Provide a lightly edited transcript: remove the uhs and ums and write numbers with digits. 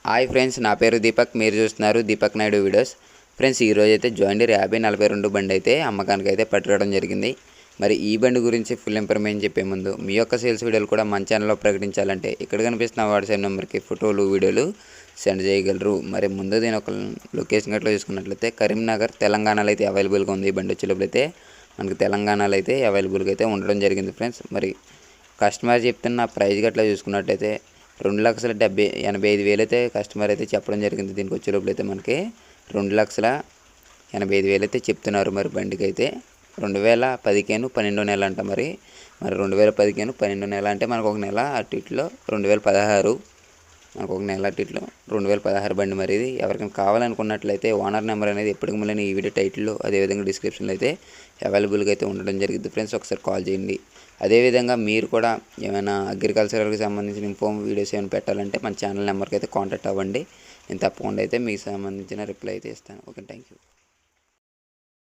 Hi friends, నా పేరు దీపక్. మీరు చూస్తున్నారు దీపక్ నాయుడు వీడియోస్. ఫ్రెండ్స్, ఈరోజు అయితే జాండీర్ 5042 బండి అయితే అమ్మకానికి అయితే పట్టుకోవడం జరిగింది. మరి ఈ బండి గురించి ఫుల్ ఇన్ఫర్మేషన్ చెప్పే ముందు మీ యొక్క సేల్స్ వీడియోలు కూడా మన ఛానల్లో ప్రకటించాలంటే ఇక్కడ కనిపిస్తున్న వాట్సాప్ నెంబర్కి ఫోటోలు వీడియోలు సెండ్ చేయగలరు. మరి ముందు దీని ఒక లొకేషన్ గట్లా చూసుకున్నట్లయితే కరీంనగర్ తెలంగాణలో అయితే అవైలబుల్గా ఉంది. ఈ బండి వచ్చేటప్పుడైతే మనకి తెలంగాణలో అయితే అవైలబుల్గా అయితే ఉండడం జరిగింది. ఫ్రెండ్స్, మరి కస్టమర్ చెప్తున్న ప్రైస్ గట్లా చూసుకున్నట్లయితే 2,85,000 అయితే కస్టమర్ అయితే చెప్పడం జరిగింది. దీనికి వచ్చేటప్పుడు అయితే మనకి 2,85,000 అయితే చెప్తున్నారు. మరి బండికి అయితే 2015 12 నెల అంట. మరి 2015 12 నెల అంటే మనకు ఒక నెల అటు ఇట్లో 2016, మనకు ఒక నెల అటు ఇట్లో 2016 బండి. మరి ఇది ఎవరికైనా కావాలనుకున్నట్లయితే ఓనర్ నెంబర్ అనేది ఎప్పటికి మళ్ళీ ఈ వీడియో టైటిల్లో అదేవిధంగా డిస్క్రిప్షన్లో అయితే అవైలబుల్గా అయితే ఉండడం జరిగింది. ఫ్రెండ్స్, ఒకసారి కాల్ చేయండి. అదేవిధంగా మీరు కూడా ఏమైనా అగ్రికల్చరల్కి సంబంధించిన వీడియోస్ ఏమైనా పెట్టాలంటే మన ఛానల్ నెంబర్కి అయితే కాంటాక్ట్ అవ్వండి. నేను తప్పకుండా అయితే మీకు సంబంధించిన రిప్లై అయితే ఇస్తాను. Okay, thank you.